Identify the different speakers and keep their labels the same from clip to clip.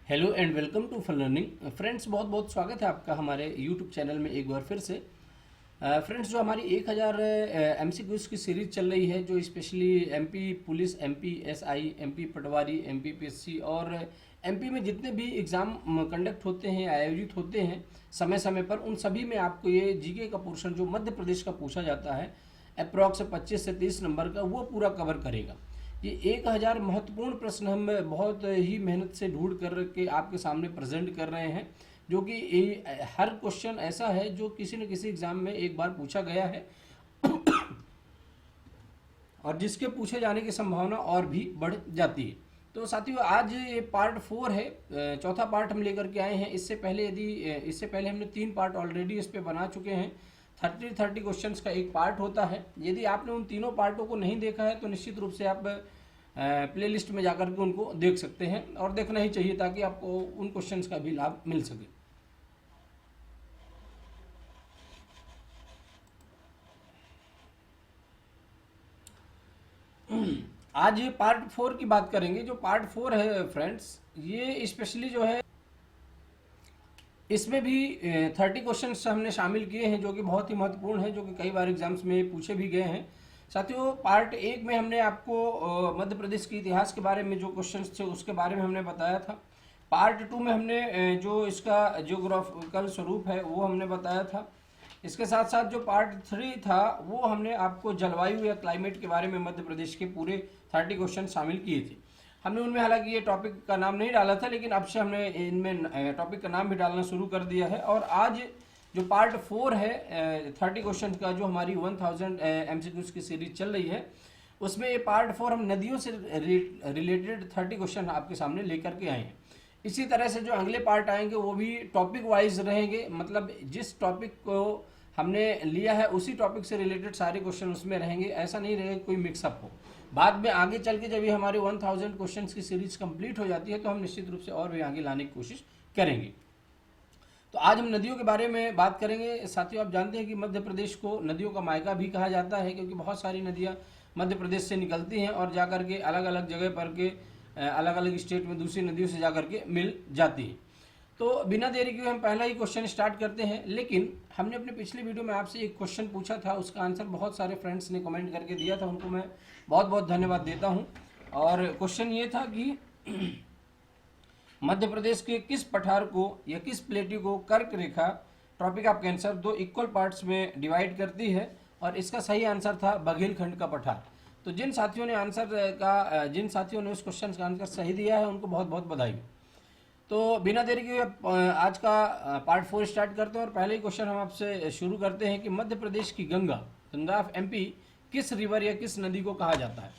Speaker 1: Hello and welcome to fun learning friends. बहुत बहुत स्वागत है आपका हमारे यूट्यूब चैनल में एक बार फिर से। फ्रेंड्स, जो हमारी 1000 MCQs की सीरीज चल रही है, जो specially MP police, MP SI, MP पटवारी, एमपी पीएससी और एमपी में जितने भी एग्ज़ाम कंडक्ट होते हैं, आयोजित होते हैं समय समय पर, उन सभी में आपको ये जीके का पोर्शन जो मध्य प्रदेश का पूछा जाता है अप्रॉक्स 25 से 30 नंबर का, वो पूरा कवर करेगा। ये 1000 महत्वपूर्ण प्रश्न हम बहुत ही मेहनत से ढूंढ कर के आपके सामने प्रेजेंट कर रहे हैं, जो कि हर क्वेश्चन ऐसा है जो किसी न किसी एग्जाम में एक बार पूछा गया है और जिसके पूछे जाने की संभावना और भी बढ़ जाती है। तो साथियों, आज ये पार्ट 4 है, चौथा पार्ट हम लेकर के आए हैं। इससे पहले हमने 3 पार्ट ऑलरेडी इस पे बना चुके हैं। 30 क्वेश्चंस का एक पार्ट होता है। यदि आपने उन तीनों पार्टों को नहीं देखा है तो निश्चित रूप से आप प्लेलिस्ट में जाकर के उनको देख सकते हैं, और देखना ही चाहिए ताकि आपको उन क्वेश्चंस का भी लाभ मिल सके। आज ये पार्ट 4 की बात करेंगे। जो पार्ट 4 है फ्रेंड्स, ये स्पेशली जो है, इसमें भी 30 क्वेश्चंस हमने शामिल किए हैं जो कि बहुत ही महत्वपूर्ण है, जो कि कई बार एग्जाम्स में पूछे भी गए हैं। साथियों, पार्ट 1 में हमने आपको मध्य प्रदेश के इतिहास के बारे में जो क्वेश्चंस थे उसके बारे में हमने बताया था। पार्ट 2 में हमने जो इसका जियोग्राफिकल स्वरूप है वो हमने बताया था। इसके साथ साथ जो पार्ट 3 था वो हमने आपको जलवायु या क्लाइमेट के बारे में मध्य प्रदेश के पूरे 30 क्वेश्चन शामिल किए थे। हमने उनमें हालांकि ये टॉपिक का नाम नहीं डाला था, लेकिन अब से हमने इनमें टॉपिक का नाम भी डालना शुरू कर दिया है। और आज जो पार्ट 4 है 30 क्वेश्चन का, जो हमारी 1000 MCQs की सीरीज चल रही है, उसमें ये पार्ट 4 हम नदियों से रिलेटेड 30 क्वेश्चन आपके सामने लेकर के आए हैं। इसी तरह से जो अगले पार्ट आएंगे वो भी टॉपिक वाइज रहेंगे, मतलब जिस टॉपिक को हमने लिया है उसी टॉपिक से रिलेटेड सारे क्वेश्चन उसमें रहेंगे। ऐसा नहीं रहेगा कोई मिक्सअप हो। बाद में आगे चल के जब ये हमारे 1000 क्वेश्चंस की सीरीज कंप्लीट हो जाती है तो हम निश्चित रूप से और भी आगे लाने की कोशिश करेंगे। तो आज हम नदियों के बारे में बात करेंगे। साथियों, आप जानते हैं कि मध्य प्रदेश को नदियों का मायका भी कहा जाता है, क्योंकि बहुत सारी नदियाँ मध्य प्रदेश से निकलती हैं और जाकर के अलग अलग जगह पर के अलग अलग स्टेट में दूसरी नदियों से जाकर के मिल जाती हैं। तो बिना देरी के हम पहला ही क्वेश्चन स्टार्ट करते हैं। लेकिन हमने अपने पिछले वीडियो में आपसे एक क्वेश्चन पूछा था, उसका आंसर बहुत सारे फ्रेंड्स ने कमेंट करके दिया था, उनको मैं बहुत बहुत धन्यवाद देता हूं। और क्वेश्चन ये था कि मध्य प्रदेश के किस पठार को या किस प्लेटी को कर्क रेखा, tropic of cancer, 2 equal parts में डिवाइड करती है, और इसका सही आंसर था बघेलखंड का पठार। तो जिन साथियों ने उस क्वेश्चन का आंसर सही दिया है उनको बहुत बहुत बधाई। तो बिना देरी के आज का पार्ट 4 स्टार्ट करते हैं, और पहले ही क्वेश्चन हम आपसे शुरू करते हैं कि मध्य प्रदेश की गंगा ऑफ एमपी किस रिवर या किस नदी को कहा जाता है।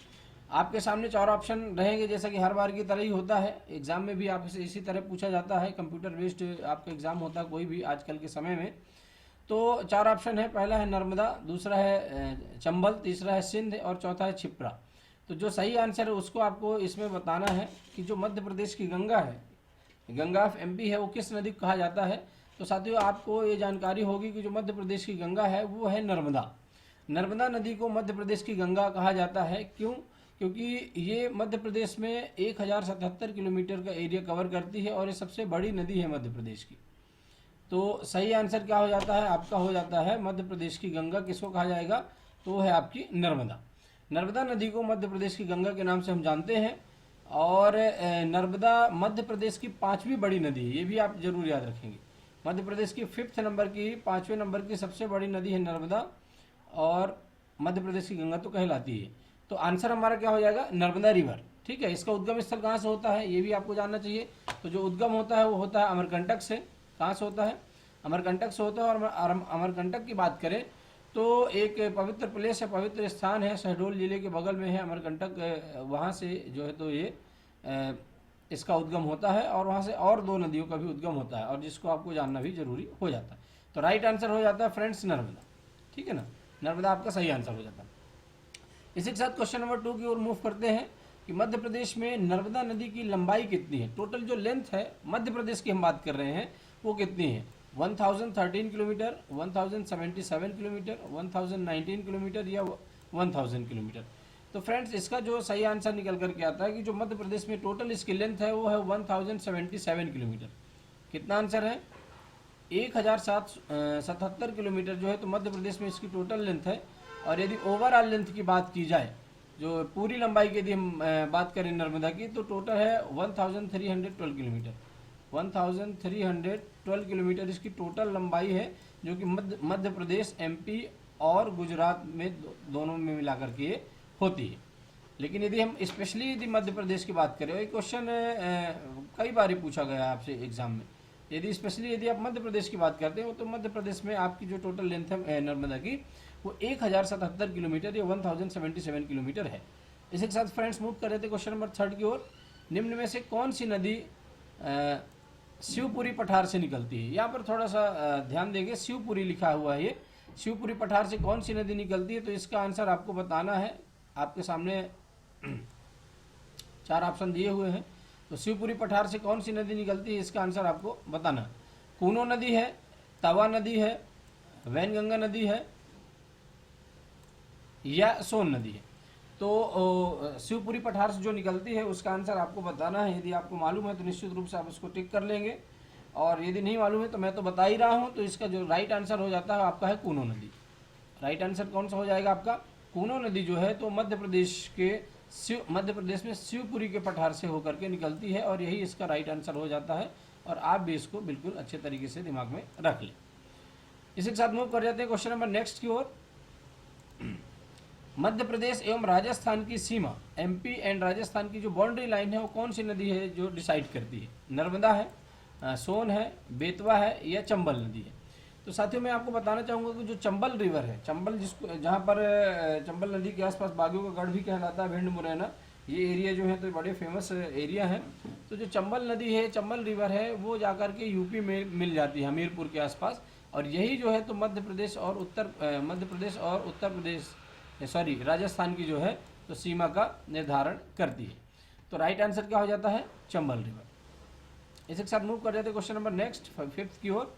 Speaker 1: आपके सामने 4 ऑप्शन रहेंगे, जैसा कि हर बार की तरह ही होता है। एग्जाम में भी आपसे इसी तरह पूछा जाता है, कंप्यूटर बेस्ड आपका एग्जाम होता है कोई भी आजकल के समय में। तो 4 ऑप्शन है। पहला है नर्मदा, दूसरा है चंबल, तीसरा है सिंध और चौथा है क्षिप्रा। तो जो सही आंसर है उसको आपको इसमें बताना है कि जो मध्य प्रदेश की गंगा है, गंगा ऑफ एमपी है, वो किस नदी को कहा जाता है। तो साथियों, आपको ये जानकारी होगी कि जो मध्य प्रदेश की गंगा है वो है नर्मदा। नर्मदा नदी को मध्य प्रदेश की गंगा कहा जाता है। क्यों? क्योंकि ये मध्य प्रदेश में 1077 किलोमीटर का एरिया कवर करती है और ये सबसे बड़ी नदी है मध्य प्रदेश की। तो सही आंसर क्या हो जाता है आपका? हो जाता है मध्य प्रदेश की गंगा किसको कहा जाएगा? तो वो है आपकी नर्मदा। नर्मदा नदी को मध्य प्रदेश की गंगा के नाम से हम जानते हैं। और नर्मदा मध्य प्रदेश की 5वीं बड़ी नदी है, ये भी आप जरूर याद रखेंगे। मध्य प्रदेश की 5th नंबर की, 5वें नंबर की सबसे बड़ी नदी है नर्मदा, और मध्य प्रदेश की गंगा तो कहलाती है। तो आंसर हमारा क्या हो जाएगा? नर्मदा रिवर। ठीक है। इसका उद्गम स्थल कहाँ से होता है ये भी आपको जानना चाहिए। तो जो उद्गम होता है वो होता है अमरकंटक से। कहाँ से होता है? अमरकंटक से होता है। और अमरकंटक की बात करें तो एक पवित्र प्लेस है, पवित्र स्थान है, शहडोल जिले के बगल में है अमरकंटक। वहाँ से जो है तो ये इसका उद्गम होता है, और वहाँ से और 2 नदियों का भी उद्गम होता है, और जिसको आपको जानना भी जरूरी हो जाता है। तो राइट आंसर हो जाता है फ्रेंड्स नर्मदा। ठीक है ना, नर्मदा आपका सही आंसर हो जाता है। इसी के साथ क्वेश्चन नंबर 2 की ओर मूव करते हैं कि मध्य प्रदेश में नर्मदा नदी की लंबाई कितनी है। टोटल जो लेंथ है मध्य प्रदेश की हम बात कर रहे हैं वो कितनी है? 1013 किलोमीटर, 1077 किलोमीटर, 1019 किलोमीटर या 1000 किलोमीटर। तो फ्रेंड्स इसका जो सही आंसर निकल कर के आता है कि जो मध्य प्रदेश में टोटल इसकी लेंथ है वो है 1077 किलोमीटर। कितना आंसर है? 1077 किलोमीटर जो है तो मध्य प्रदेश में इसकी टोटल लेंथ है। और यदि ओवरऑल लेंथ की बात की जाए, जो पूरी लंबाई की यदि हम बात करें नर्मदा की, तो टोटल है 1312 किलोमीटर। 1312 किलोमीटर इसकी टोटल लंबाई है, जो कि मध्य प्रदेश, एमपी और गुजरात में दोनों में मिला करके ये होती है। लेकिन यदि हम स्पेशली यदि मध्य प्रदेश की बात करें, ये क्वेश्चन कई बार पूछा गया आपसे एग्जाम में, यदि स्पेशली यदि आप मध्य प्रदेश की बात करते हो तो मध्य प्रदेश में आपकी जो टोटल लेंथ है नर्मदा की वो 1077 किलोमीटर या 1077 किलोमीटर है। इसी के साथ फ्रेंड्स मूव कर रहे थे क्वेश्चन नंबर 3 की ओर। निम्न में से कौन सी नदी शिवपुरी पठार से निकलती है? यहाँ पर थोड़ा सा ध्यान देंगे, शिवपुरी लिखा हुआ है, ये शिवपुरी पठार से कौन सी नदी निकलती है? तो इसका आंसर आपको बताना है। आपके सामने 4 ऑप्शन दिए हुए हैं। तो शिवपुरी पठार से कौन सी नदी निकलती है, इसका आंसर आपको बताना है। कूनो नदी है, तवा नदी है, वैनगंगा नदी है या सोन नदी है। तो शिवपुरी पठार से जो निकलती है उसका आंसर आपको बताना है। यदि आपको मालूम है तो निश्चित रूप से आप उसको टिक कर लेंगे, और यदि नहीं मालूम है तो मैं तो बता ही रहा हूँ। तो इसका जो राइट आंसर हो जाता है आपका है कूनो नदी। राइट आंसर कौन सा हो जाएगा आपका? कूनो नदी जो है तो मध्य प्रदेश में शिवपुरी के पठार से होकर के निकलती है, और यही इसका राइट आंसर हो जाता है। और आप भी इसको बिल्कुल अच्छे तरीके से दिमाग में रख लें। इसी के साथ मूव कर जाते हैं क्वेश्चन नंबर नेक्स्ट की ओर। मध्य प्रदेश एवं राजस्थान की सीमा, एमपी एंड राजस्थान की जो बाउंड्री लाइन है वो कौन सी नदी है जो डिसाइड करती है? नर्मदा है, सोन है, बेतवा है या चंबल नदी है? तो साथियों मैं आपको बताना चाहूँगा कि जो चंबल रिवर है, चंबल जिसको जहाँ पर चंबल नदी के आसपास बागियों का गढ़ भी कहलाता है, भिंड मुरैना, ये एरिया जो है तो बड़े फेमस एरिया है। तो जो चंबल नदी है, चंबल रिवर है, वो जाकर के यूपी में मिल जाती है, हमीरपुर के आसपास। और यही जो है तो मध्य प्रदेश और उत्तर प्रदेश राजस्थान की जो है तो सीमा का निर्धारण करती है। तो राइट आंसर क्या हो जाता है? चंबल रिवर। इसी के साथ मूव कर जाते हैं क्वेश्चन नंबर नेक्स्ट 5th की ओर।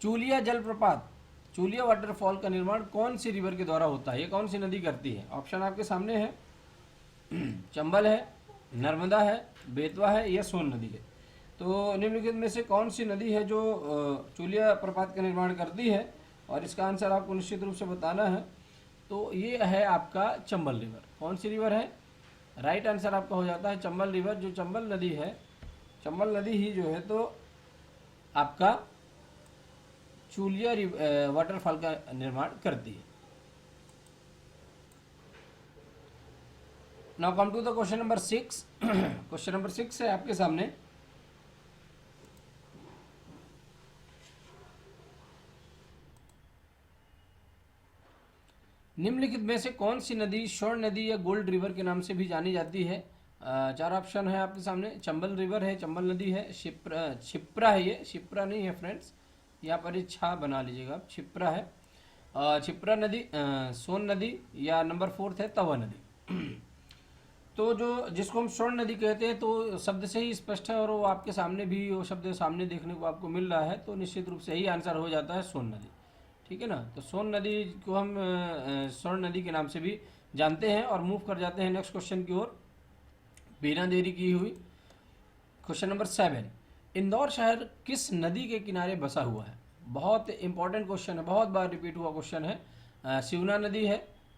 Speaker 1: चूलिया जलप्रपात, चूलिया वाटरफॉल का निर्माण कौन सी रिवर के द्वारा होता है? ये कौन सी नदी करती है? ऑप्शन आपके सामने है, चंबल है, नर्मदा है, बेतवा है या सोन नदी है। तो निम्नलिखित में से कौन सी नदी है जो चूलिया प्रपात का निर्माण करती है? और इसका आंसर आपको निश्चित रूप से बताना है। तो ये है आपका चंबल रिवर। कौन सी रिवर है? राइट आंसर आपका हो जाता है चंबल रिवर। जो चंबल नदी है, चंबल नदी ही जो है तो आपका चूलिया वाटरफॉल का निर्माण करती है। Now come to the question number 6। Question number 6 है आपके सामने। निम्नलिखित में से कौन सी नदी स्वर्ण नदी या गोल्ड रिवर के नाम से भी जानी जाती है? 4 ऑप्शन है आपके सामने। चंबल रिवर है, चंबल नदी है, शिप्रा है, ये शिप्रा नहीं है फ्रेंड्स, यहाँ पर छा बना लीजिएगा आप, शिप्रा है, शिप्रा नदी, सोन नदी या नंबर 4 है तवा नदी। तो जो जिसको हम स्वर्ण नदी कहते हैं तो शब्द से ही स्पष्ट है, और वो आपके सामने भी वो शब्द सामने देखने को आपको मिल रहा है। तो निश्चित रूप से यही आंसर हो जाता है सोन नदी। ठीक है ना? तो सोन नदी को हम स्वर्ण नदी के नाम से भी जानते हैं। और मूव कर जाते हैं नेक्स्ट क्वेश्चन की ओर, बिना देरी की हुई। क्वेश्चन नंबर 7, इंदौर शहर किस नदी के किनारे बसा हुआ है? बहुत इंपॉर्टेंट क्वेश्चन है, बहुत बार रिपीट हुआ क्वेश्चन है। शिवना नदी है,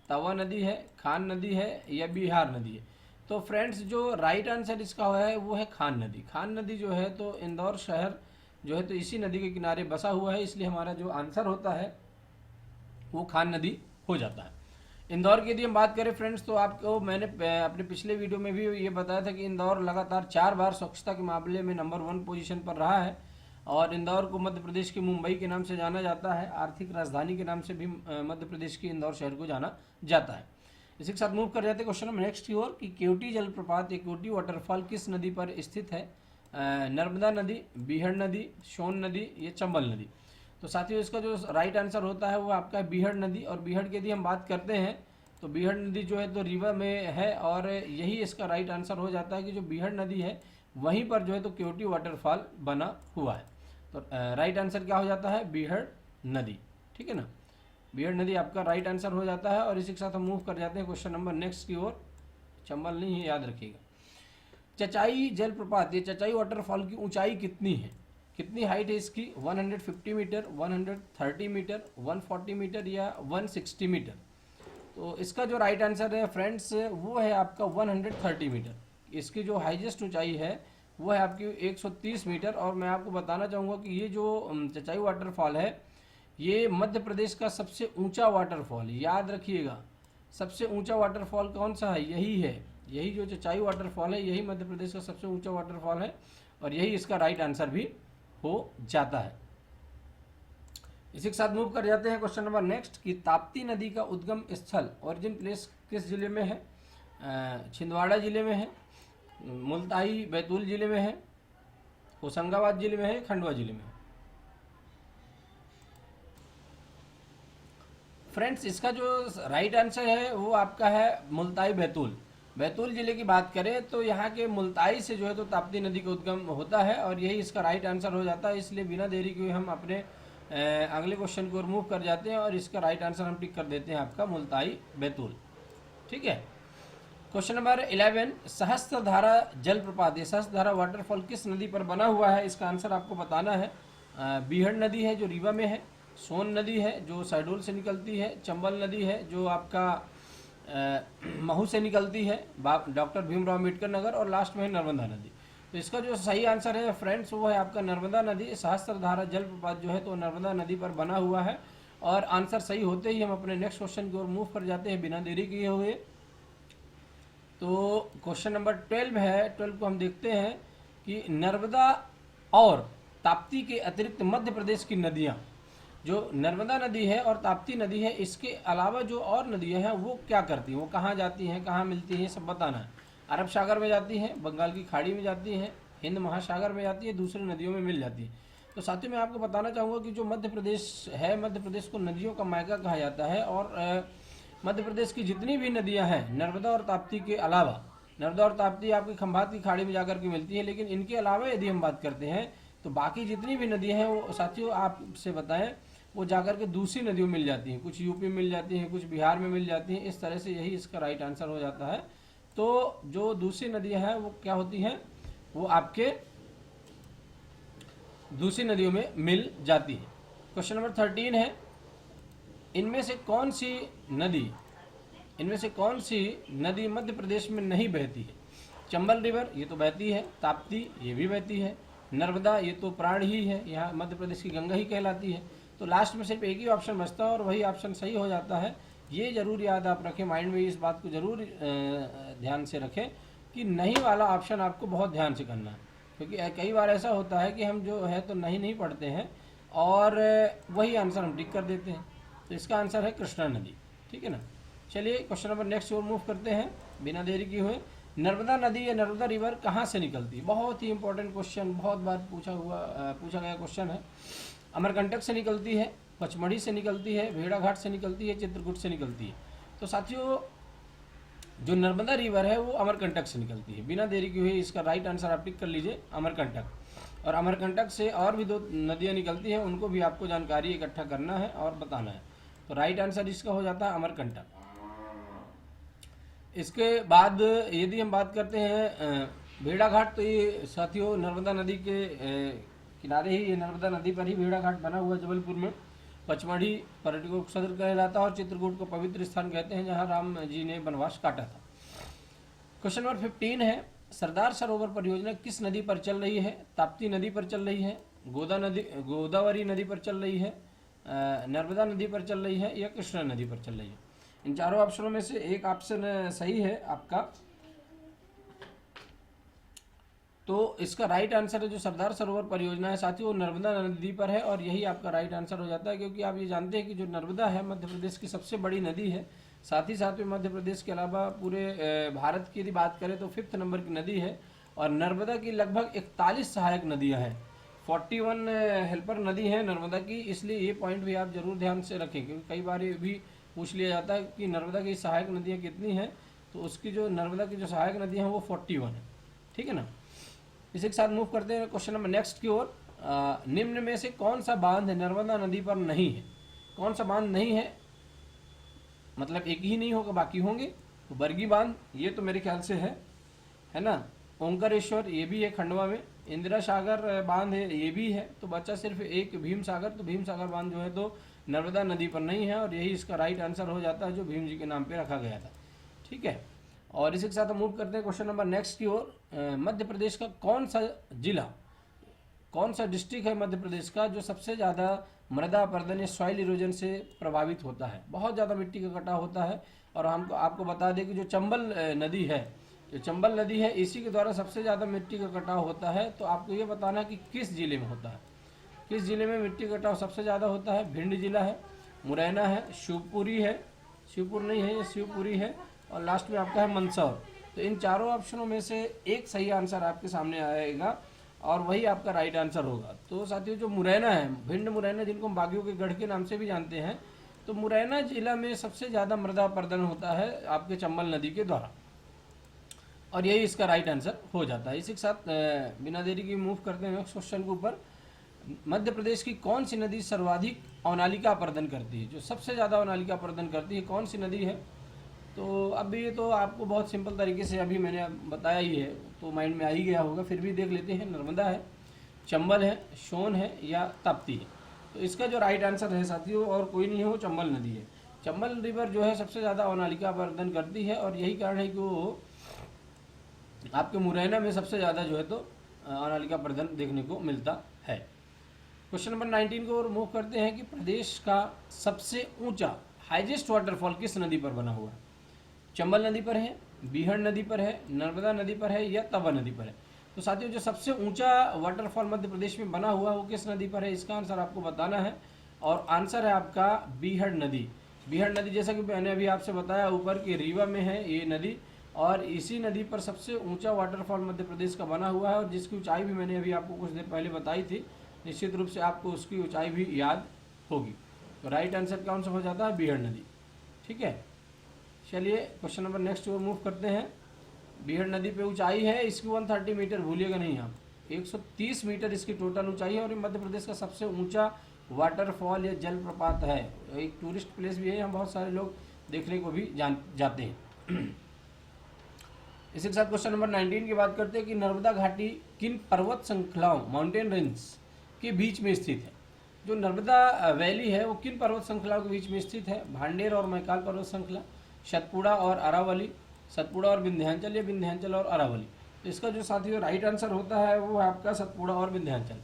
Speaker 1: तवा नदी है, खान नदी है या बिहार नदी है? तो फ्रेंड्स जो राइट आंसर इसका है वो है खान नदी। खान नदी जो है तो इंदौर शहर जो है तो इसी नदी के किनारे बसा हुआ है, इसलिए हमारा जो आंसर होता है वो खान नदी हो जाता है। इंदौर की यदि हम बात करें फ्रेंड्स, तो आपको मैंने अपने पिछले वीडियो में भी ये बताया था कि इंदौर लगातार 4 बार स्वच्छता के मामले में नंबर 1 पोजीशन पर रहा है। और इंदौर को मध्य प्रदेश की मुंबई के नाम से जाना जाता है, आर्थिक राजधानी के नाम से भी मध्य प्रदेश की इंदौर शहर को जाना जाता है। इसी के साथ मूव कर जाते हैं क्वेश्चन नंबर नेक्स्ट की ओर कि केवटी जलप्रपात या केवटी वाटरफॉल किस नदी पर स्थित है? नर्मदा नदी, बीहड़ नदी, सोन नदी या चंबल नदी? तो साथियों इसका जो राइट आंसर होता है वो आपका बीहड़ नदी। और बीहड़ की यदि हम बात करते हैं तो बीहड़ नदी जो है तो रिवर में है, और यही इसका राइट आंसर हो जाता है कि जो बीहड़ नदी है वहीं पर जो है तो केवटी वाटरफॉल बना हुआ है। तो राइट आंसर क्या हो जाता है? बीहड़ नदी। ठीक है ना? बीहड़ नदी आपका राइट आंसर हो जाता है। और इसी के साथ हम मूव कर जाते हैं क्वेश्चन नंबर नेक्स्ट की ओर। चंबल नहीं है, याद रखिएगा। चचाई जलप्रपात, ये चचाई वाटरफॉल की ऊंचाई कितनी है, कितनी हाइट है इसकी? 150 मीटर, 130 मीटर, 140 मीटर या 160 मीटर? तो इसका जो राइट आंसर है फ्रेंड्स वो है आपका 130 मीटर। इसकी जो हाईएस्ट ऊंचाई है वो है आपकी 130 मीटर। और मैं आपको बताना चाहूँगा कि ये जो चचाई वाटरफॉल है ये मध्य प्रदेश का सबसे ऊंचा वाटरफॉल, याद रखिएगा। सबसे ऊंचा वाटरफॉल कौन सा है? यही है, यही जो चचाई वाटरफॉल है यही मध्य प्रदेश का सबसे ऊंचा वाटरफॉल है और यही इसका राइट आंसर भी हो जाता है। इसी के साथ मूव कर जाते हैं क्वेश्चन नंबर नेक्स्ट कि ताप्ती नदी का उद्गम स्थल, ओरिजिन प्लेस किस जिले में है? छिंदवाड़ा जिले में है, मुल्ताई बैतूल जिले में है, होशंगाबाद जिले में है, खंडवा जिले में है? फ्रेंड्स इसका जो राइट आंसर है वो आपका है मुल्ताई बैतूल। बैतूल जिले की बात करें तो यहाँ के मुल्ताई से जो है तो ताप्ती नदी का उद्गम होता है और यही इसका राइट आंसर हो जाता है। इसलिए बिना देरी के हम अपने अगले क्वेश्चन को रिमूव कर जाते हैं और इसका राइट आंसर हम टिक कर देते हैं आपका मुल्ताई बैतूल। ठीक है। क्वेश्चन नंबर 11, सहस्त्रधारा जलप्रपात, ये सहस्त्रधारा वाटरफॉल किस नदी पर बना हुआ है? इसका आंसर आपको बताना है। बीहड़ नदी है जो रीवा में है, सोन नदी है जो शहडोल से निकलती है, चंबल नदी है जो आपका महू से निकलती है, डॉक्टर भीमराव अम्बेडकर नगर, और लास्ट में है नर्मदा नदी। तो इसका जो सही आंसर है फ्रेंड्स वो है आपका नर्मदा नदी। सहस्त्रधारा जलप्रपात जो है तो नर्मदा नदी पर बना हुआ है। और आंसर सही होते ही हम अपने नेक्स्ट क्वेश्चन की ओर मूव कर जाते हैं बिना देरी किए हुए। तो क्वेश्चन नंबर 12 है, 12 को हम देखते हैं कि नर्मदा और ताप्ती के अतिरिक्त मध्य प्रदेश की नदियाँ, जो नर्मदा नदी है और ताप्ती नदी है, इसके अलावा जो और नदियाँ हैं वो क्या करती हैं, वो कहाँ जाती हैं, कहाँ मिलती हैं, सब बताना है। अरब सागर में जाती हैं, बंगाल की खाड़ी में जाती हैं, हिंद महासागर में जाती है, दूसरी नदियों में मिल जाती है। तो साथियों मैं आपको बताना चाहूँगा कि जो मध्य प्रदेश है, मध्य प्रदेश को नदियों का मायका कहा जाता है। और मध्य प्रदेश की जितनी भी नदियाँ हैं नर्मदा और ताप्ती के अलावा, नर्मदा और ताप्ती आपकी खंभात की खाड़ी में जाकर के मिलती है, लेकिन इनके अलावा यदि हम बात करते हैं तो बाकी जितनी भी नदियाँ हैं वो साथियों आपसे बताएं वो जाकर के दूसरी नदियों में मिल जाती हैं, कुछ यूपी में मिल जाती हैं, कुछ बिहार में मिल जाती हैं। इस तरह से यही इसका राइट आंसर हो जाता है। तो जो दूसरी नदियां हैं वो क्या होती हैं, वो आपके दूसरी नदियों में मिल जाती है। क्वेश्चन नंबर 13 है, इनमें से कौन सी नदी मध्य प्रदेश में नहीं बहती है? चंबल रिवर ये तो बहती है, ताप्ती ये भी बहती है, नर्मदा ये तो प्राण ही है, यहाँ मध्य प्रदेश की गंगा ही कहलाती है। तो लास्ट में सिर्फ एक ही ऑप्शन बचता है और वही ऑप्शन सही हो जाता है। ये जरूर याद आप रखें, माइंड में इस बात को जरूर ध्यान से रखें कि नहीं वाला ऑप्शन आपको बहुत ध्यान से करना है, क्योंकि कई बार ऐसा होता है कि हम जो है तो नहीं पढ़ते हैं और वही आंसर हम टिक कर देते हैं। तो इसका आंसर है कृष्णा नदी। ठीक है ना। चलिए क्वेश्चन नंबर नेक्स्ट और मूव करते हैं बिना देरी किए हुए। नर्मदा नदी या नर्मदा रिवर कहाँ से निकलती है? बहुत ही इंपॉर्टेंट क्वेश्चन, बहुत बार पूछा गया क्वेश्चन है। अमरकंटक से निकलती है, पचमढ़ी से निकलती है, भेड़ाघाट से निकलती है, चित्रकूट से निकलती है। तो साथियों जो नर्मदा रिवर है वो अमरकंटक से निकलती है। बिना देरी की हुई इसका राइट आंसर आप टिक कर लीजिए, अमरकंटक। और अमरकंटक से और भी 2 नदियाँ निकलती हैं, उनको भी आपको जानकारी इकट्ठा करना है और बताना है। तो राइट आंसर इसका हो जाता है अमरकंटक। इसके बाद यदि हम बात करते हैं भेड़ाघाट, तो ये साथियों नर्मदा नदी के किनारे ही, ये नर्मदा नदी पर ही भेड़ाघाट बना हुआ जबलपुर में। पचमढ़ी पर्यटकों को सदर कहा जाता है और चित्रकूट को पवित्र स्थान कहते हैं जहां राम जी ने वनवास काटा था। क्वेश्चन नंबर 15 है, सरदार सरोवर परियोजना किस नदी पर चल रही है? ताप्ती नदी पर चल रही है, गोदावरी नदी पर चल रही है, नर्मदा नदी पर चल रही है या कृष्णा नदी पर चल रही है? इन चारों ऑप्शनों में से एक ऑप्शन सही है आपका। तो इसका राइट आंसर है जो सरदार सरोवर परियोजना है साथियों, नर्मदा नदी पर है और यही आपका राइट आंसर हो जाता है। क्योंकि आप ये जानते हैं कि जो नर्मदा है मध्य प्रदेश की सबसे बड़ी नदी है। साथ ही साथ में मध्य प्रदेश के अलावा पूरे भारत की यदि बात करें तो 5th नंबर की नदी है। और नर्मदा की लगभग 41 सहायक नदियाँ हैं, 41 हेल्पर नदी है नर्मदा की। इसलिए ये पॉइंट भी आप जरूर ध्यान से रखें, क्योंकि कई बार ये भी पूछ लिया जाता है कि नर्मदा की सहायक नदियाँ कितनी हैं। तो उसकी जो नर्मदा की जो सहायक नदियाँ हैं वो 41 है। ठीक है ना। इसी के साथ मूव करते हैं क्वेश्चन नंबर नेक्स्ट की ओर। निम्न में से कौन सा बांध नर्मदा नदी पर नहीं है? कौन सा बांध नहीं है? मतलब एक ही नहीं होगा, बाकी होंगे। तो बरगी बांध ये तो मेरे ख्याल से है ना। ओंकारेश्वर ये भी है खंडवा में। इंदिरा सागर बांध है, ये भी है। तो बचा सिर्फ एक भीम सागर। तो भीम सागर बांध जो है तो नर्मदा नदी पर नहीं है, और यही इसका राइट आंसर हो जाता है, जो भीम जी के नाम पे रखा गया था। ठीक है, और इसी के साथ हम मूव करते हैं क्वेश्चन नंबर नेक्स्ट की ओर। मध्य प्रदेश का कौन सा जिला, कौन सा डिस्ट्रिक्ट है मध्य प्रदेश का जो सबसे ज़्यादा मृदा अपरदन या सॉइल इरोजन से प्रभावित होता है, बहुत ज़्यादा मिट्टी का कटाव होता है। और हमको आपको बता दें कि जो चंबल नदी है, जो चंबल नदी है, इसी के द्वारा सबसे ज़्यादा मिट्टी का कटाव होता है। तो आपको ये बताना है कि किस जिले में होता है, किस जिले में मिट्टी कटाव सबसे ज़्यादा होता है। भिंड जिला है, मुरैना है, शिवपुरी है, शिवपुर नहीं है, ये शिवपुरी है, और लास्ट में आपका है मंदसौर। तो इन चारों ऑप्शनों में से एक सही आंसर आपके सामने आएगा, और वही आपका राइट आंसर होगा। तो साथियों, जो मुरैना है, भिंड मुरैना, जिनको हम बागियों के गढ़ के नाम से भी जानते हैं, तो मुरैना जिला में सबसे ज़्यादा मृदा अपरदन होता है आपके चंबल नदी के द्वारा, और यही इसका राइट आंसर हो जाता है। इसी के साथ बिना देरी के मूव करते हैं नेक्स्ट क्वेश्चन के ऊपर। मध्य प्रदेश की कौन सी नदी सर्वाधिक अवनालिका अपरदन करती है, जो सबसे ज़्यादा अवनालिका अपरदन करती है, कौन सी नदी है? तो अब ये तो आपको बहुत सिंपल तरीके से अभी मैंने बताया ही है, तो माइंड में आ ही गया होगा, फिर भी देख लेते हैं। नर्मदा है, चंबल है, सोन है, या ताप्ती है? तो इसका जो राइट आंसर है साथियों, और कोई नहीं है, वो चंबल नदी है। चंबल नदी पर जो है सबसे ज़्यादा अवनालिका अपरदन करती है, और यही कारण है कि वो आपके मुरैना में सबसे ज़्यादा जो है तो अवनालिका अपरदन देखने को मिलता है। क्वेश्चन नंबर 19 को और मूव करते हैं कि प्रदेश का सबसे ऊंचा हाईएस्ट वाटरफॉल किस नदी पर बना हुआ है? चंबल नदी पर है, बीहड़ नदी पर है, नर्मदा नदी पर है, या तवा नदी पर है? तो साथियों, जो सबसे ऊंचा वाटरफॉल मध्य प्रदेश में बना हुआ है वो किस नदी पर है, इसका आंसर आपको बताना है। और आंसर है आपका बीहड़ नदी। बीहड़ नदी, जैसा कि मैंने अभी आपसे बताया, ऊपर की रीवा में है ये नदी, और इसी नदी पर सबसे ऊंचा वाटरफॉल मध्य प्रदेश का बना हुआ है, और जिसकी ऊंचाई भी मैंने अभी आपको कुछ देर पहले बताई थी। निश्चित रूप से आपको उसकी ऊंचाई भी याद होगी। तो राइट आंसर कौन सा हो जाता है? बीहड़ नदी। ठीक है, चलिए क्वेश्चन नंबर नेक्स्ट ओर मूव करते हैं। बीहड़ नदी पे ऊंचाई है इसकी 130 मीटर, भूलिएगा नहीं आप, 130 मीटर इसकी टोटल ऊंचाई है, और ये मध्य प्रदेश का सबसे ऊंचा वाटरफॉल या जलप्रपात है। एक टूरिस्ट प्लेस भी है, यहाँ बहुत सारे लोग देखने को भी जाते हैं। इसी के साथ क्वेश्चन नंबर 19 की बात करते हैं कि नर्मदा घाटी किन पर्वत श्रृंखलाओं, माउंटेन रेंज के बीच में स्थित है? जो नर्मदा वैली है वो किन पर्वत श्रृंखलाओं के बीच में स्थित है? भांडेर और मैकाल पर्वत श्रृंखला, सतपुड़ा और अरावली, सतपुड़ा और विंध्याचल, या विंध्याचल और अरावली? तो इसका जो साथियों राइट आंसर होता है वो है आपका सतपुड़ा और विंध्याचल।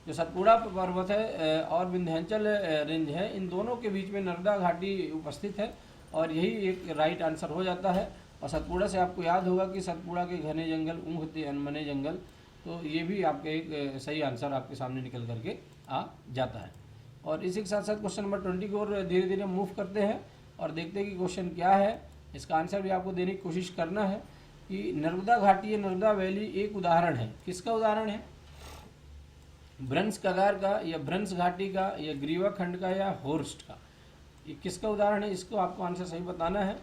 Speaker 1: जो सतपुड़ा पर्वत है और विंध्याचल रेंज है, इन दोनों के बीच में नर्मदा घाटी उपस्थित है, और यही एक राइट आंसर हो जाता है। और सतपुड़ा से आपको याद होगा कि सतपुड़ा के घने जंगल, ऊँघते अनमने जंगल, तो ये भी आपके एक सही आंसर आपके सामने निकल करके आ जाता है। और इसी के साथ साथ क्वेश्चन नंबर 20 की ओर धीरे धीरे मूव करते हैं, और देखते हैं कि क्वेश्चन क्या है। इसका आंसर भी आपको देने की कोशिश करना है कि नर्मदा घाटी या नर्मदा वैली एक उदाहरण है। किसका उदाहरण है? भ्रंश कगार का, या भ्रंश घाटी का, या ग्रीवा खंड का, या होर्स्ट का? ये किसका उदाहरण है, इसको आपको आंसर सही बताना है।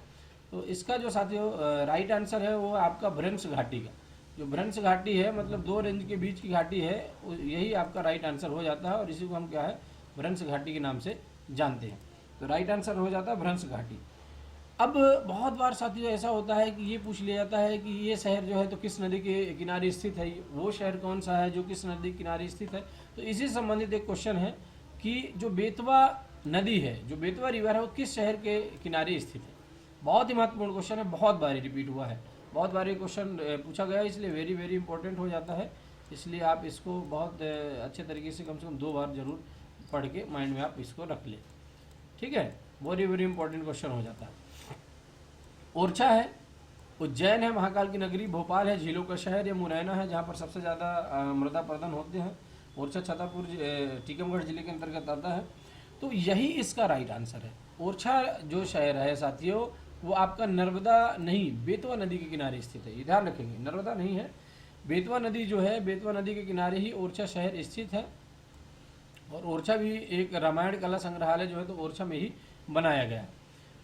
Speaker 1: तो इसका जो साथियों राइट आंसर है वो आपका भ्रंश घाटी का। जो भ्रंश घाटी है, मतलब दो रेंज के बीच की घाटी है, यही आपका राइट आंसर हो जाता है, और इसी को हम क्या है, भ्रंश घाटी के नाम से जानते हैं। तो राइट आंसर हो जाता है भ्रंश घाटी। अब बहुत बार साथियों ऐसा होता है कि ये पूछ लिया जाता है कि ये शहर जो है तो किस नदी के किनारे स्थित है, वो शहर कौन सा है जो किस नदी के किनारे स्थित है। तो इसी से संबंधित एक क्वेश्चन है कि जो बेतवा नदी है, जो बेतवा रिवर है, वो किस शहर के किनारे स्थित है? बहुत ही महत्वपूर्ण क्वेश्चन है, बहुत बार रिपीट हुआ है, बहुत बार ये क्वेश्चन पूछा गया है, इसलिए वेरी वेरी इंपॉर्टेंट हो जाता है। इसलिए आप इसको बहुत अच्छे तरीके से कम 2 बार जरूर पढ़ के माइंड में आप इसको रख लें। ठीक है, वेरी वेरी इंपॉर्टेंट क्वेश्चन हो जाता है। ओरछा है, उज्जैन है, महाकाल की नगरी, भोपाल है, झीलों का शहर, या मुरैना है जहाँ पर सबसे ज़्यादा मृदा अपरदन होते हैं? ओरछा छतरपुर टीकमगढ़ जिले के अंतर्गत आता है। तो यही इसका राइट आंसर है। ओरछा जो शहर है साथियों, वो आपका नर्मदा नहीं, बेतवा नदी के किनारे स्थित है। ये ध्यान रखेंगे, नर्मदा नहीं है, बेतवा नदी जो है, बेतवा नदी के किनारे ही ओरछा शहर स्थित है। और ओरछा भी एक रामायण कला संग्रहालय जो है तो ओरछा में ही बनाया गया है।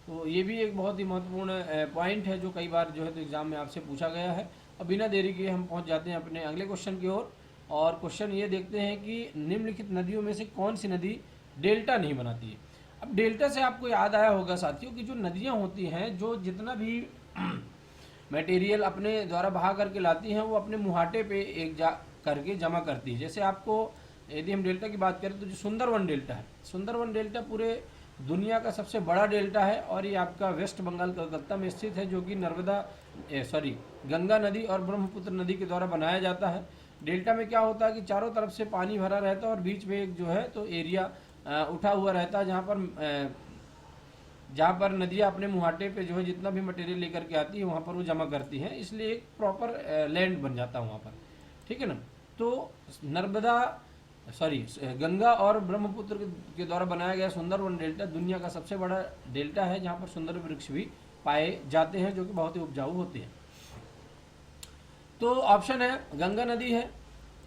Speaker 1: तो ये भी एक बहुत ही महत्वपूर्ण पॉइंट है जो कई बार जो है तो एग्जाम में आपसे पूछा गया है। अब बिना देरी के हम पहुंच जाते हैं अपने अगले क्वेश्चन की ओर। और क्वेश्चन ये देखते हैं कि निम्नलिखित नदियों में से कौन सी नदी डेल्टा नहीं बनाती है? अब डेल्टा से आपको याद आया होगा साथियों कि जो नदियाँ होती हैं, जो जितना भी मटेरियल अपने द्वारा बहा करके लाती हैं, वो अपने मुहाटे पे एक जा करके जमा करती है। जैसे आपको यदि हम डेल्टा की बात करें तो जो सुंदरवन डेल्टा है, सुंदरवन डेल्टा पूरे दुनिया का सबसे बड़ा डेल्टा है और ये आपका वेस्ट बंगाल कलकत्ता में स्थित है, जो कि गंगा नदी और ब्रह्मपुत्र नदी के द्वारा बनाया जाता है। डेल्टा में क्या होता है कि चारों तरफ से पानी भरा रहता है और बीच में एक जो है तो एरिया उठा हुआ रहता है, जहाँ पर नदियाँ अपने मुहाटे पे जो है जितना भी मटेरियल लेकर के आती है वहाँ पर वो जमा करती हैं, इसलिए एक प्रॉपर लैंड बन जाता है वहाँ पर, ठीक है ना। तो गंगा और ब्रह्मपुत्र के द्वारा बनाया गया सुंदरवन डेल्टा दुनिया का सबसे बड़ा डेल्टा है, जहाँ पर सुंदर वृक्ष भी पाए जाते हैं जो कि बहुत ही उपजाऊ होते हैं। तो ऑप्शन है गंगा नदी है,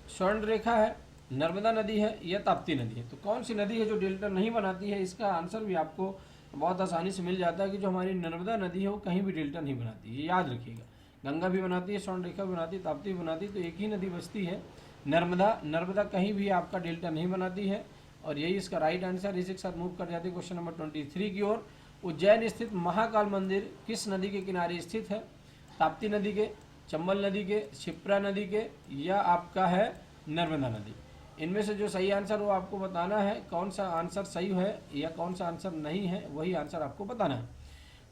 Speaker 1: स्वर्ण रेखा है, नर्मदा नदी है या ताप्ती नदी है। तो कौन सी नदी है जो डेल्टा नहीं बनाती है, इसका आंसर भी आपको बहुत आसानी से मिल जाता है कि जो हमारी नर्मदा नदी है वो कहीं भी डेल्टा नहीं बनाती, ये याद रखिएगा। गंगा भी बनाती है, स्वर्ण रेखा भी बनाती है, ताप्ती भी बनाती है, तो एक ही नदी बचती है नर्मदा। नर्मदा कहीं भी आपका डेल्टा नहीं बनाती है और यही इसका राइट आंसर। इसी के साथ मूव कर जाते हैं क्वेश्चन नंबर 23 की ओर। उज्जैन स्थित महाकाल मंदिर किस नदी के किनारे स्थित है? ताप्ती नदी के, चंबल नदी के, क्षिप्रा नदी के या आपका है नर्मदा नदी। इनमें से जो सही आंसर वो आपको बताना है, कौन सा आंसर सही है या कौन सा आंसर नहीं है, वही आंसर आपको बताना है।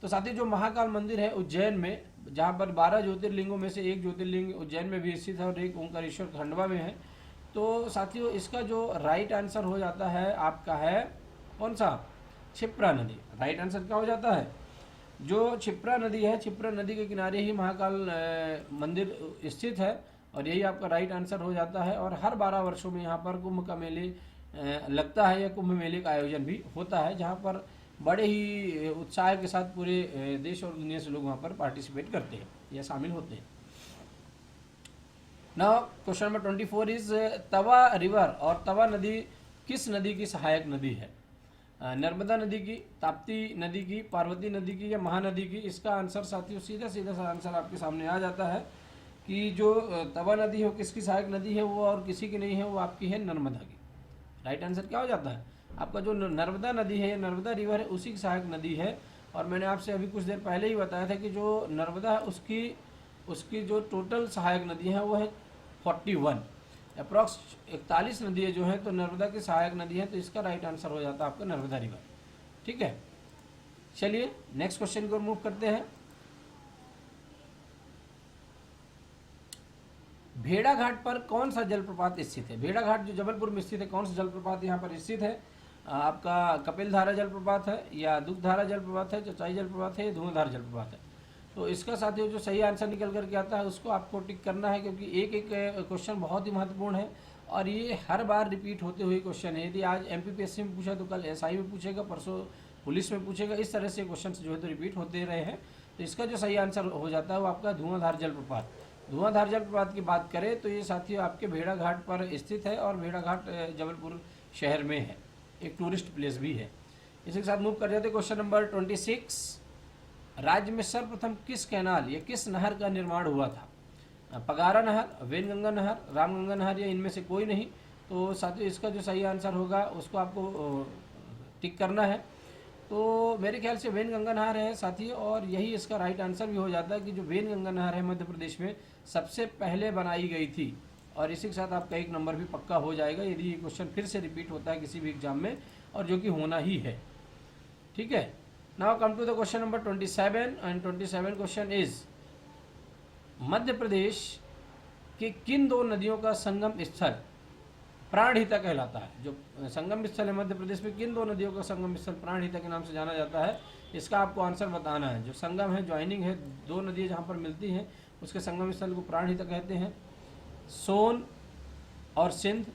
Speaker 1: तो साथियों जो महाकाल मंदिर है उज्जैन में, जहाँ पर 12 ज्योतिर्लिंगों में से एक ज्योतिर्लिंग उज्जैन में भी स्थित है और एक ओंकारेश्वर खंडवा में है। तो साथियों इसका जो राइट आंसर हो जाता है आपका है कौन सा? क्षिप्रा नदी। राइट आंसर क्या हो जाता है? जो क्षिप्रा नदी है, क्षिप्रा नदी के किनारे ही महाकाल मंदिर स्थित है और यही आपका राइट आंसर हो जाता है। और हर 12 वर्षों में यहाँ पर कुंभ का मेले लगता है या कुंभ मेले का आयोजन भी होता है, जहाँ पर बड़े ही उत्साह के साथ पूरे देश और दुनिया से लोग वहाँ पर पार्टिसिपेट करते हैं या शामिल होते हैं। Now question number 24 is Tawa river और तवा नदी किस नदी की सहायक नदी है? नर्मदा नदी की, ताप्ती नदी की, पार्वती नदी की या महानदी की? इसका आंसर साथियों सीधा सीधा सा आंसर आपके सामने आ जाता है कि जो तवा नदी है वो किसकी सहायक नदी है, वो और किसी की नहीं है, वो आपकी है नर्मदा की। राइट आंसर क्या हो जाता है आपका? जो नर्मदा नदी है, नर्मदा रिवर है, उसी की सहायक नदी है। और मैंने आपसे अभी कुछ देर पहले ही बताया था कि जो नर्मदा है उसकी जो टोटल सहायक नदी है वो है 41, अप्रॉक्स 41 नदियाँ जो हैं तो नर्मदा की सहायक नदी है। तो इसका राइट आंसर हो जाता है आपका नर्मदा रिवर, ठीक है। चलिए नेक्स्ट क्वेश्चन को मूव करते हैं। भेड़ाघाट पर कौन सा जलप्रपात स्थित है? भेड़ाघाट जो जबलपुर में स्थित है, कौन सा जलप्रपात यहाँ पर स्थित है? आपका कपिलधारा जलप्रपात है या दुग्धारा जलप्रपात है, चौचाई जलप्रपात है या धुआंधार जलप्रपात है? तो इसका साथियों जो सही आंसर निकल करके आता है उसको आपको टिक करना है, क्योंकि एक एक क्वेश्चन बहुत ही महत्वपूर्ण है और ये हर बार रिपीट होते हुए क्वेश्चन है। यदि आज MPPSC में पूछा तो कल SI में पूछेगा, परसों पुलिस में पूछेगा, इस तरह से क्वेश्चन जो है तो रिपीट होते रहे हैं। तो इसका जो सही आंसर हो जाता है वो आपका धुआंधार जलप्रपात। धुआंधार जलप्रपात की बात करें तो ये साथियों आपके भेड़ाघाट पर स्थित है और भेड़ाघाट जबलपुर शहर में है, एक टूरिस्ट प्लेस भी है। इसी के साथ मूव कर जाते हैं क्वेश्चन नंबर 26। राज्य में सर्वप्रथम किस कैनाल या किस नहर का निर्माण हुआ था? पगारा नहर, वेनगंगा नहर, रामगंगा नहर या इनमें से कोई नहीं? तो साथियों इसका जो सही आंसर होगा उसको आपको टिक करना है। तो मेरे ख्याल से वेनगंगा नहर है साथियों, और यही इसका राइट आंसर भी हो जाता है कि जो वेनगंगा नहर है मध्य प्रदेश में सबसे पहले बनाई गई थी। और इसी के साथ आपका एक नंबर भी पक्का हो जाएगा यदि ये क्वेश्चन फिर से रिपीट होता है किसी भी एग्जाम में, और जो कि होना ही है, ठीक है। Now come to the question number 27 and 27 question is Madhya Pradesh के किन दो नदियों का संगम स्थल प्राणहिता कहलाता है? जो संगम स्थल है मध्य प्रदेश में, किन दो नदियों का संगम स्थल प्राणहिता के नाम से जाना जाता है, इसका आपको आंसर बताना है। जो संगम है, ज्वाइनिंग है, दो नदियाँ जहाँ पर मिलती हैं उसके संगम स्थल को प्राणहिता कहते हैं। सोन और सिंध,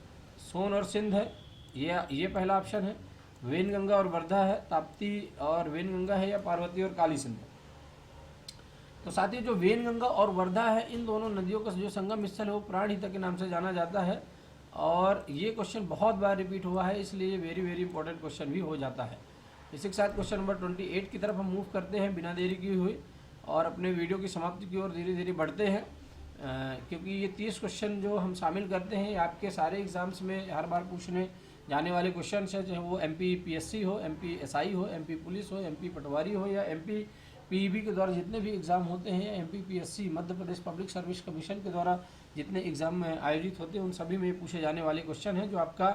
Speaker 1: सोन और सिंध है, ये पहला ऑप्शन है। वेनगंगा और वर्धा है, ताप्ती और वेनगंगा है या पार्वती और काली सिंध? तो साथियों जो वेनगंगा और वर्धा है, इन दोनों नदियों का जो संगम स्थल है वो प्राणहिता के नाम से जाना जाता है। और ये क्वेश्चन बहुत बार रिपीट हुआ है, इसलिए ये वेरी वेरी इंपॉर्टेंट क्वेश्चन भी हो जाता है। इसी के साथ क्वेश्चन नंबर 28 की तरफ हम मूव करते हैं बिना देरी की हुई और अपने वीडियो की समाप्ति की ओर धीरे धीरे बढ़ते हैं, क्योंकि ये 30 क्वेश्चन जो हम शामिल करते हैं आपके सारे एग्जाम्स में हर बार पूछने जाने वाले क्वेश्चन है, चाहे वो MP PSC हो, MP SI हो, MP पुलिस हो, MP पटवारी हो या MP PEB के द्वारा जितने भी एग्ज़ाम होते हैं, MP PSC Madhya Pradesh public service commission के द्वारा जितने एग्ज़ाम आयोजित होते हैं उन सभी में पूछे जाने वाले क्वेश्चन हैं, जो आपका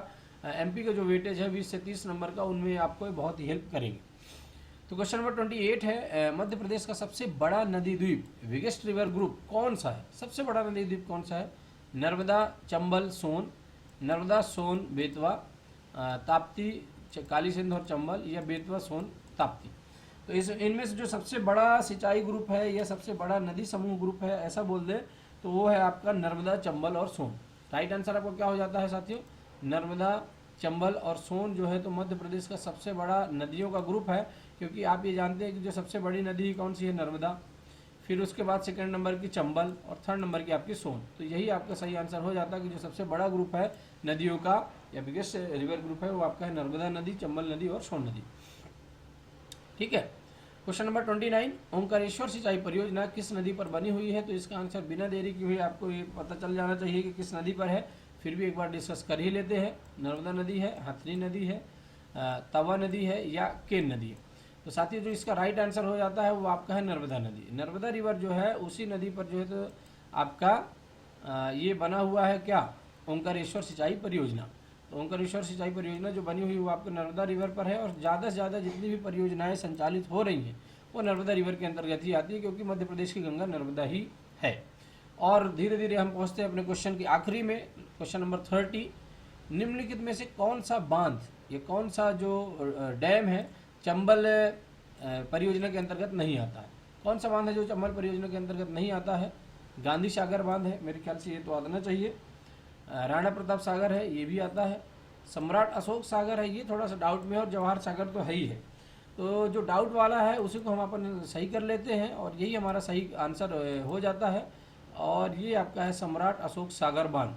Speaker 1: MP का जो वेटेज है 20 से 30 नंबर का, उनमें आपको बहुत ही हेल्प करेंगे। तो क्वेश्चन नंबर 28 है, मध्य प्रदेश का सबसे बड़ा नदी द्वीप बिगेस्ट रिवर ग्रुप कौन सा है? सबसे बड़ा नदी द्वीप कौन सा है? नर्मदा, चंबल, सोन, नर्मदा, सोन, बेतवा, ताप्ती, काली सिंध और चंबल, या बेतवा, सोन, ताप्ती। तो इनमें से जो सबसे बड़ा सिंचाई ग्रुप है या सबसे बड़ा नदी समूह ग्रुप है, ऐसा बोल दे तो वो है आपका नर्मदा, चंबल और सोन। राइट आंसर आपको क्या हो जाता है साथियों? नर्मदा, चंबल और सोन जो है तो मध्य प्रदेश का सबसे बड़ा नदियों का ग्रुप है, क्योंकि आप ये जानते हैं कि जो सबसे बड़ी नदी कौन सी है? नर्मदा, फिर उसके बाद सेकंड नंबर की चंबल और थर्ड नंबर की आपकी सोन। तो यही आपका सही आंसर हो जाता है कि जो सबसे बड़ा ग्रुप है नदियों का या बिगेस्ट रिवर ग्रुप है वो आपका है नर्मदा नदी, चंबल नदी और सोन नदी। ठीक है। क्वेश्चन नंबर 29, ओंकारेश्वर सिंचाई परियोजना किस नदी पर बनी हुई है? तो इसका आंसर बिना देरी किए हुए आपको ये पता चल जाना चाहिए कि किस नदी पर है, फिर भी एक बार डिस्कस कर ही लेते हैं। नर्मदा नदी है, हथनी नदी है, तवा नदी है या केन नदी है। तो साथियों जो इसका राइट आंसर हो जाता है वो आपका है नर्मदा नदी। नर्मदा रिवर जो है उसी नदी पर जो है तो आपका ये बना हुआ है क्या? ओंकारेश्वर सिंचाई परियोजना। तो ओंकारेश्वर सिंचाई परियोजना जो बनी हुई वो आपके नर्मदा रिवर पर है, और ज़्यादा से ज़्यादा जितनी भी परियोजनाएं संचालित हो रही हैं वो नर्मदा रिवर के अंतर्गत ही आती है, क्योंकि मध्य प्रदेश की गंगा नर्मदा ही है। और धीरे धीरे हम पहुँचते हैं अपने क्वेश्चन की आखिरी में, क्वेश्चन नंबर 30, निम्नलिखित में से कौन सा बांध, ये कौन सा जो डैम है चंबल परियोजना के अंतर्गत नहीं आता है? कौन सा बांध है जो चंबल परियोजना के अंतर्गत नहीं आता है? गांधी सागर बांध है, मेरे ख्याल से ये तो आना चाहिए। राणा प्रताप सागर है, ये भी आता है। सम्राट अशोक सागर है, ये थोड़ा सा डाउट में है, और जवाहर सागर तो है ही है। तो जो डाउट वाला है उसी को हम अपन सही कर लेते हैं, और यही हमारा सही आंसर हो जाता है, और ये आपका है सम्राट अशोक सागर बांध।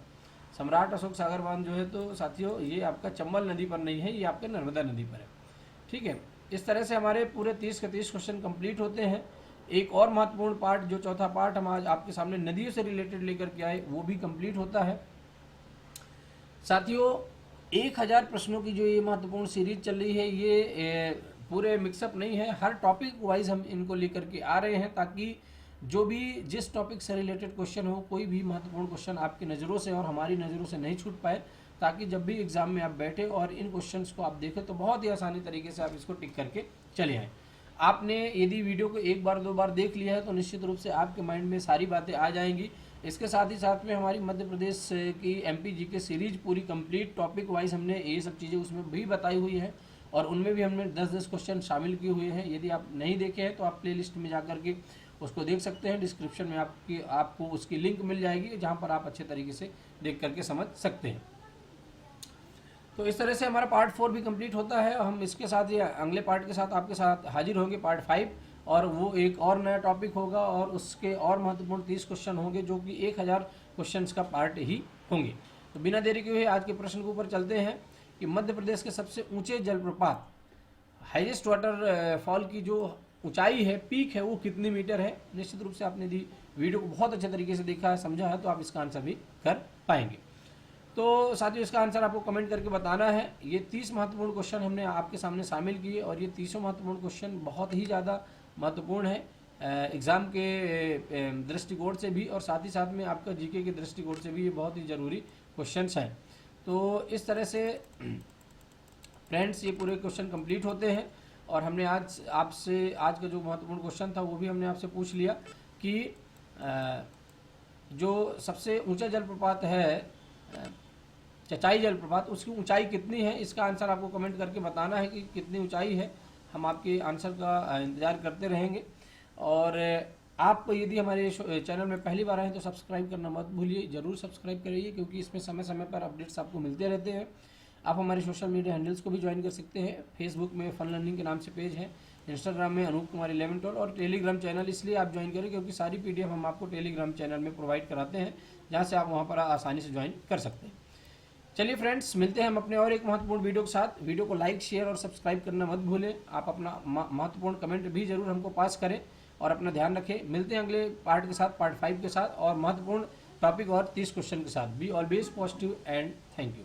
Speaker 1: सम्राट अशोक सागर बांध जो है तो साथियों ये आपका चंबल नदी पर नहीं है, ये आपके नर्मदा नदी पर है। ठीक है। इस तरह से हमारे पूरे 30 के 30 क्वेश्चन कंप्लीट होते हैं। एक और महत्वपूर्ण पार्ट, जो चौथा पार्ट हम आज आपके सामने नदियों से रिलेटेड लेकर के आए, वो भी कंप्लीट होता है। साथियों 1000 प्रश्नों की जो ये महत्वपूर्ण सीरीज चल रही है, ये पूरे मिक्सअप नहीं है, हर टॉपिक वाइज हम इनको लेकर के आ रहे हैं, ताकि जो भी जिस टॉपिक से रिलेटेड क्वेश्चन हो, कोई भी महत्वपूर्ण क्वेश्चन आपकी नज़रों से और हमारी नज़रों से नहीं छूट पाए, ताकि जब भी एग्ज़ाम में आप बैठे और इन क्वेश्चंस को आप देखें तो बहुत ही आसानी तरीके से आप इसको टिक करके चले आएँ। आपने यदि वीडियो को एक बार 2 बार देख लिया है तो निश्चित रूप से आपके माइंड में सारी बातें आ जाएंगी। इसके साथ ही साथ में हमारी मध्य प्रदेश की MP GK सीरीज पूरी कंप्लीट टॉपिक वाइज हमने ये सब चीज़ें उसमें भी बताई हुई है, और उनमें भी हमने 10-10 क्वेश्चन शामिल किए हुए हैं। यदि आप नहीं देखे हैं तो आप प्लेलिस्ट में जा कर के उसको देख सकते हैं। डिस्क्रिप्शन में आपको उसकी लिंक मिल जाएगी, जहाँ पर आप अच्छे तरीके से देख करके समझ सकते हैं। तो इस तरह से हमारा पार्ट 4 भी कंप्लीट होता है। हम इसके साथ ये अगले पार्ट के साथ आपके साथ हाजिर होंगे, पार्ट 5, और वो एक और नया टॉपिक होगा, और उसके और महत्वपूर्ण 30 क्वेश्चन होंगे, जो कि 1000 क्वेश्चंस का पार्ट ही होंगे। तो बिना देरी के हुए आज के प्रश्न के ऊपर चलते हैं कि मध्य प्रदेश के सबसे ऊंचे जलप्रपात, हाईएस्ट वाटर फॉल की जो ऊंचाई है, पीक है, वो कितनी मीटर है? निश्चित रूप से आपने वीडियो को बहुत अच्छे तरीके से देखा है, समझा है, तो आप इसका आंसर भी कर पाएंगे। तो साथियों इसका आंसर आपको कमेंट करके बताना है। ये 30 महत्वपूर्ण क्वेश्चन हमने आपके सामने शामिल किए, और ये 30 महत्वपूर्ण क्वेश्चन बहुत ही ज़्यादा महत्वपूर्ण है एग्ज़ाम के दृष्टिकोण से भी, और साथ ही साथ में आपका GK के दृष्टिकोण से भी ये बहुत ही ज़रूरी क्वेश्चंस हैं। तो इस तरह से फ्रेंड्स ये पूरे क्वेश्चन कंप्लीट होते हैं, और हमने आज आपसे आज का जो महत्वपूर्ण क्वेश्चन था वो भी हमने आपसे पूछ लिया कि जो सबसे ऊंचा जलप्रपात है चचाई जलप्रपात, उसकी ऊंचाई कितनी है? इसका आंसर आपको कमेंट करके बताना है कि कितनी ऊंचाई है। हम आपके आंसर का इंतज़ार करते रहेंगे, और आप यदि हमारे चैनल में पहली बार आए तो सब्सक्राइब करना मत भूलिए, ज़रूर सब्सक्राइब करिए, क्योंकि इसमें समय समय पर अपडेट्स आपको मिलते रहते हैं। आप हमारे सोशल मीडिया हैंडल्स को भी ज्वाइन कर सकते हैं। फेसबुक में फन लर्निंग के नाम से पेज है, इंस्टाग्राम में अनूप कुमार 1112, और टेलीग्राम चैनल इसलिए आप ज्वाइन करें क्योंकि सारी PDF हम आपको टेलीग्राम चैनल में प्रोवाइड कराते हैं, जहाँ से आप वहाँ पर आसानी से ज्वाइन कर सकते हैं। चलिए फ्रेंड्स, मिलते हैं हम अपने और एक महत्वपूर्ण वीडियो के साथ। वीडियो को लाइक, शेयर और सब्सक्राइब करना मत भूलें। आप अपना महत्वपूर्ण कमेंट भी जरूर हमको पास करें, और अपना ध्यान रखें। मिलते हैं अगले पार्ट के साथ, पार्ट 5 के साथ, और महत्वपूर्ण टॉपिक और 30 क्वेश्चन के साथ। Be always positive and thank you.